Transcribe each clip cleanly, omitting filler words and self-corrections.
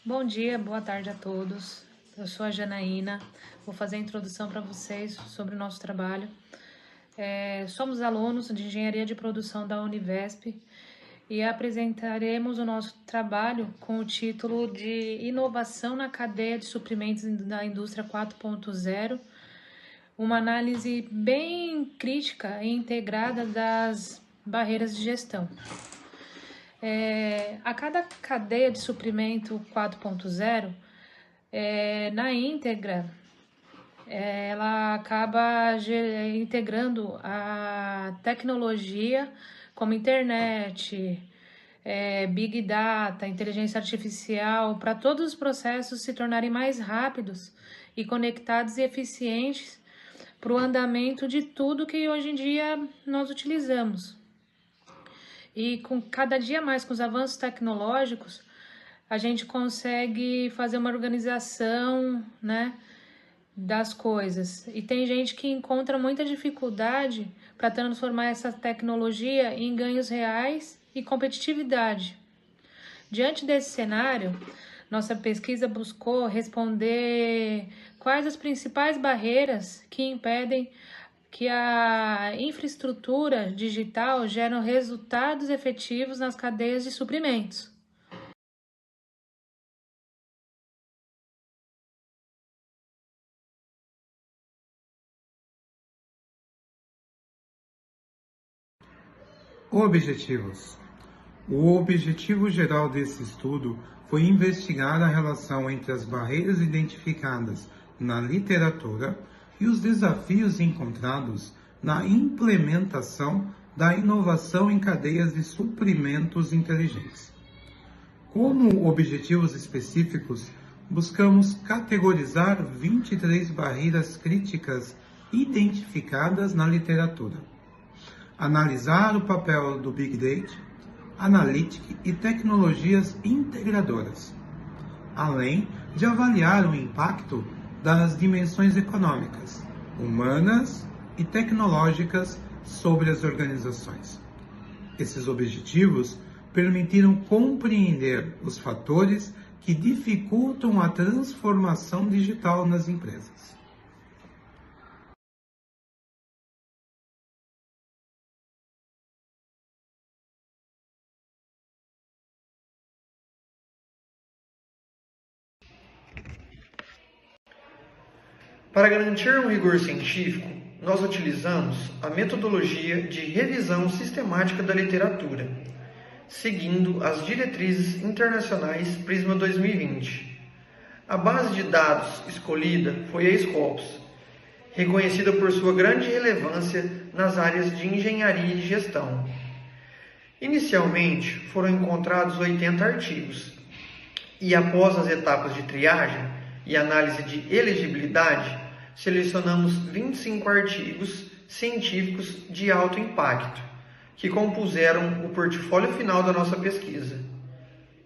Bom dia, boa tarde a todos. Eu sou a Janaína, vou fazer a introdução para vocês sobre o nosso trabalho. Somos alunos de Engenharia de Produção da Univesp e apresentaremos o nosso trabalho com o título de Inovação na Cadeia de Suprimentos da Indústria 4.0, uma análise bem crítica e integrada das barreiras de gestão. A cada cadeia de suprimento 4.0, na íntegra, ela acaba integrando a tecnologia como internet, big data, inteligência artificial, para todos os processos se tornarem mais rápidos e conectados e eficientes para o andamento de tudo que hoje em dia nós utilizamos. E com cada dia mais com os avanços tecnológicos, a gente consegue fazer uma organização, né, das coisas. E tem gente que encontra muita dificuldade para transformar essa tecnologia em ganhos reais e competitividade. Diante desse cenário, nossa pesquisa buscou responder quais as principais barreiras que impedem que a infraestrutura digital gere resultados efetivos nas cadeias de suprimentos. Objetivos. O objetivo geral desse estudo foi investigar a relação entre as barreiras identificadas na literatura e os desafios encontrados na implementação da inovação em cadeias de suprimentos inteligentes. Como objetivos específicos, buscamos categorizar 23 barreiras críticas identificadas na literatura, analisar o papel do Big Data, Analytics e tecnologias integradoras, além de avaliar o impacto das dimensões econômicas, humanas e tecnológicas sobre as organizações. Esses objetivos permitiram compreender os fatores que dificultam a transformação digital nas empresas. Para garantir um rigor científico, nós utilizamos a metodologia de revisão sistemática da literatura, seguindo as diretrizes internacionais Prisma 2020. A base de dados escolhida foi a Scopus, reconhecida por sua grande relevância nas áreas de engenharia e gestão. Inicialmente, foram encontrados 80 artigos, e após as etapas de triagem e análise de elegibilidade, selecionamos 25 artigos científicos de alto impacto, que compuseram o portfólio final da nossa pesquisa.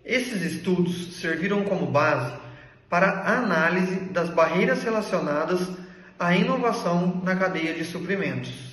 Esses estudos serviram como base para a análise das barreiras relacionadas à inovação na cadeia de suprimentos.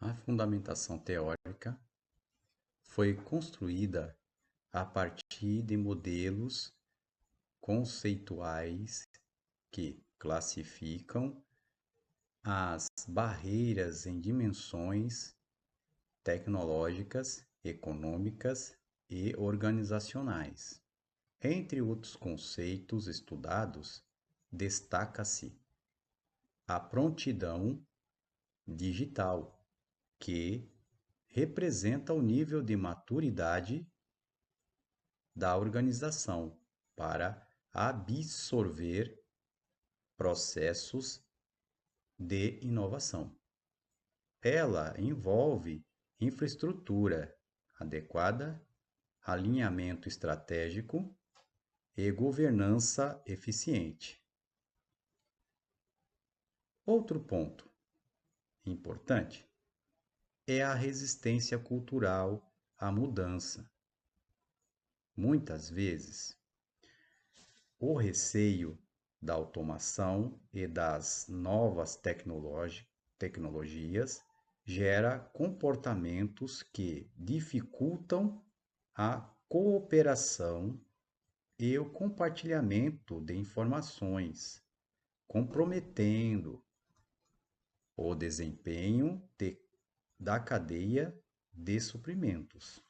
A fundamentação teórica foi construída a partir de modelos conceituais que classificam as barreiras em dimensões tecnológicas, econômicas e organizacionais. Entre outros conceitos estudados, destaca-se a prontidão digital, que representa o nível de maturidade da organização para absorver processos de inovação. Ela envolve infraestrutura adequada, alinhamento estratégico e governança eficiente. Outro ponto importante é a resistência cultural à mudança. Muitas vezes, o receio da automação e das novas tecnologias gera comportamentos que dificultam a cooperação e o compartilhamento de informações, comprometendo o desempenho da cadeia de suprimentos.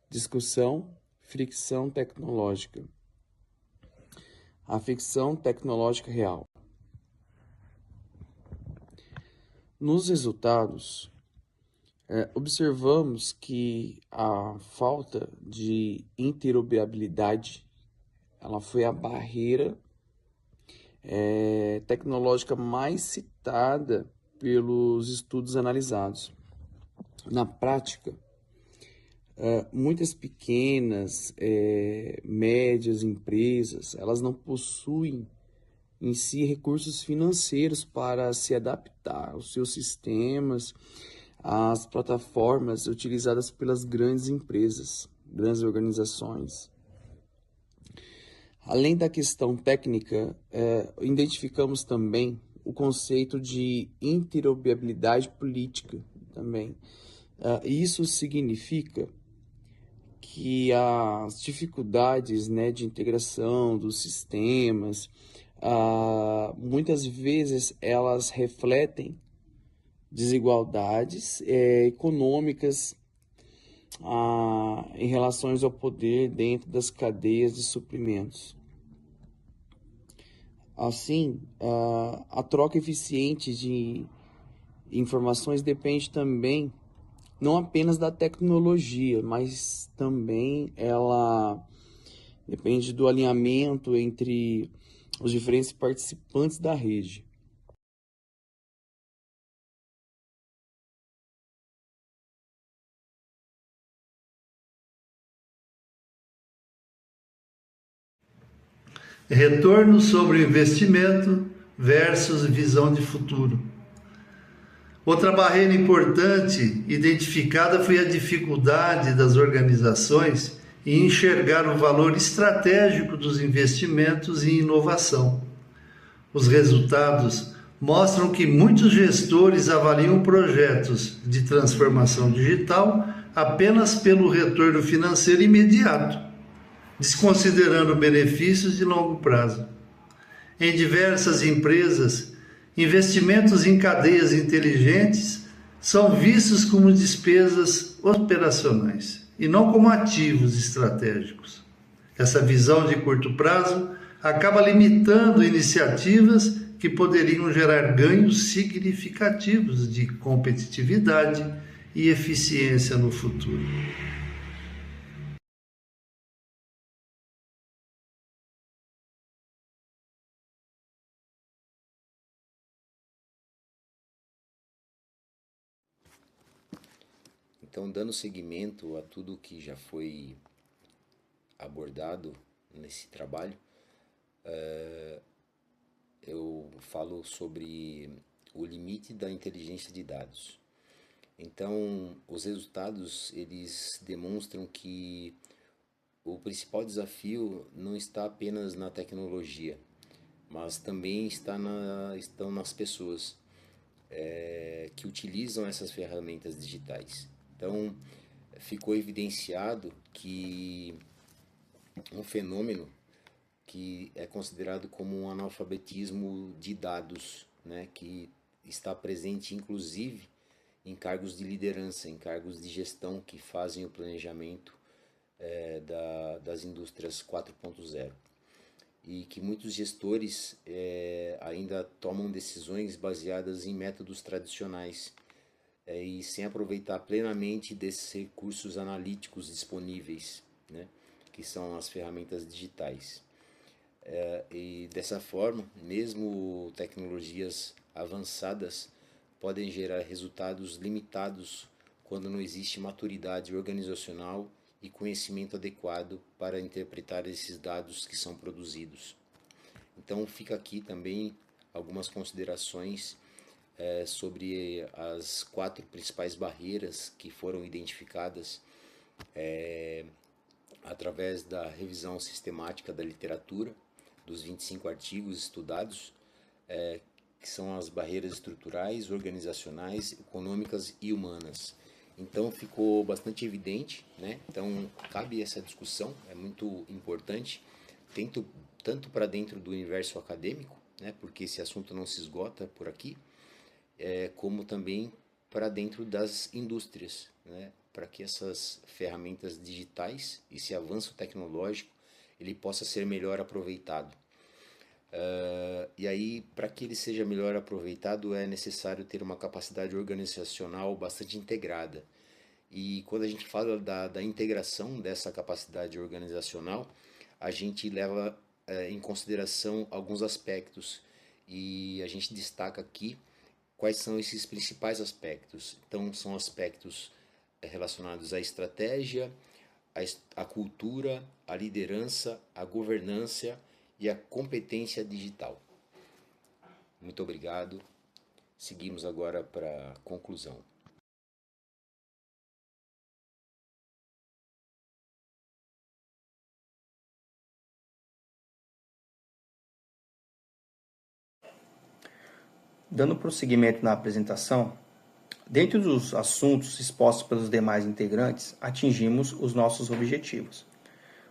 Discussão, fricção tecnológica. A fricção tecnológica real. Nos resultados, observamos que a falta de interoperabilidade ela foi a barreira tecnológica mais citada pelos estudos analisados. Na prática, muitas pequenas, médias empresas, elas não possuem em si recursos financeiros para se adaptar aos seus sistemas, às plataformas utilizadas pelas grandes empresas, grandes organizações. Além da questão técnica, identificamos também o conceito de interoperabilidade política também. Isso significa que as dificuldades, de integração dos sistemas, muitas vezes elas refletem desigualdades econômicas em relação ao poder dentro das cadeias de suprimentos. Assim, a troca eficiente de informações depende também não apenas da tecnologia, mas também ela depende do alinhamento entre os diferentes participantes da rede. Retorno sobre o investimento versus visão de futuro. Outra barreira importante identificada foi a dificuldade das organizações em enxergar o valor estratégico dos investimentos em inovação. Os resultados mostram que muitos gestores avaliam projetos de transformação digital apenas pelo retorno financeiro imediato, desconsiderando benefícios de longo prazo. Em diversas empresas, investimentos em cadeias inteligentes são vistos como despesas operacionais e não como ativos estratégicos. Essa visão de curto prazo acaba limitando iniciativas que poderiam gerar ganhos significativos de competitividade e eficiência no futuro. Então, dando seguimento a tudo que já foi abordado nesse trabalho, eu falo sobre o limite da inteligência de dados. Então, os resultados, eles demonstram que o principal desafio não está apenas na tecnologia, mas também estão nas pessoas que utilizam essas ferramentas digitais. Então, ficou evidenciado que um fenômeno que é considerado como um analfabetismo de dados, que está presente inclusive em cargos de liderança, em cargos de gestão que fazem o planejamento das indústrias 4.0. E que muitos gestores ainda tomam decisões baseadas em métodos tradicionais, e sem aproveitar plenamente desses recursos analíticos disponíveis, né, que são as ferramentas digitais. E dessa forma, mesmo tecnologias avançadas podem gerar resultados limitados quando não existe maturidade organizacional e conhecimento adequado para interpretar esses dados que são produzidos. Então fica aqui também algumas considerações sobre as 4 principais barreiras que foram identificadas através da revisão sistemática da literatura, dos 25 artigos estudados, que são as barreiras estruturais, organizacionais, econômicas e humanas. Então ficou bastante evidente, né? Então cabe essa discussão, é muito importante, tanto para dentro do universo acadêmico, né? Porque esse assunto não se esgota por aqui, como também para dentro das indústrias, né? Para que essas ferramentas digitais, esse avanço tecnológico, ele possa ser melhor aproveitado. E aí, para que ele seja melhor aproveitado, é necessário ter uma capacidade organizacional bastante integrada. E quando a gente fala da integração dessa capacidade organizacional, a gente leva em consideração alguns aspectos, e a gente destaca aqui quais são esses principais aspectos. Então, são aspectos relacionados à estratégia, à cultura, à liderança, à governança e à competência digital. Muito obrigado. Seguimos agora para a conclusão. Dando prosseguimento na apresentação, dentre dos assuntos expostos pelos demais integrantes, atingimos os nossos objetivos.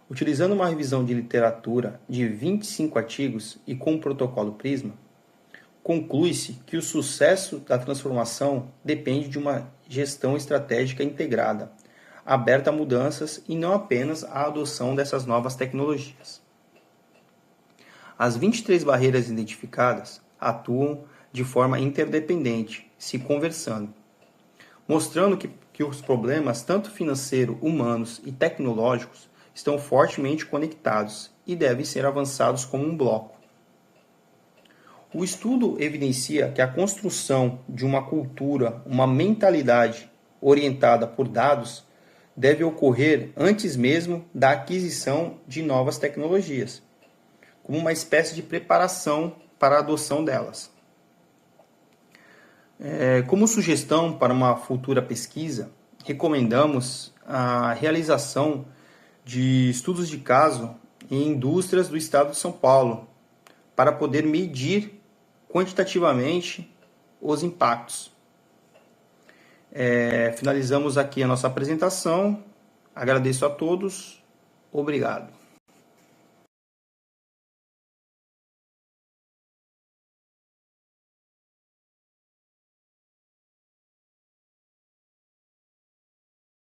Utilizando uma revisão de literatura de 25 artigos e com o protocolo Prisma, conclui-se que o sucesso da transformação depende de uma gestão estratégica integrada, aberta a mudanças e não apenas à adoção dessas novas tecnologias. As 23 barreiras identificadas atuam de forma interdependente, se conversando, mostrando que os problemas, tanto financeiros, humanos e tecnológicos, estão fortemente conectados e devem ser avançados como um bloco. O estudo evidencia que a construção de uma cultura, uma mentalidade orientada por dados, deve ocorrer antes mesmo da aquisição de novas tecnologias, como uma espécie de preparação para a adoção delas. Como sugestão para uma futura pesquisa, recomendamos a realização de estudos de caso em indústrias do estado de São Paulo, para poder medir quantitativamente os impactos. Finalizamos aqui a nossa apresentação. Agradeço a todos. Obrigado.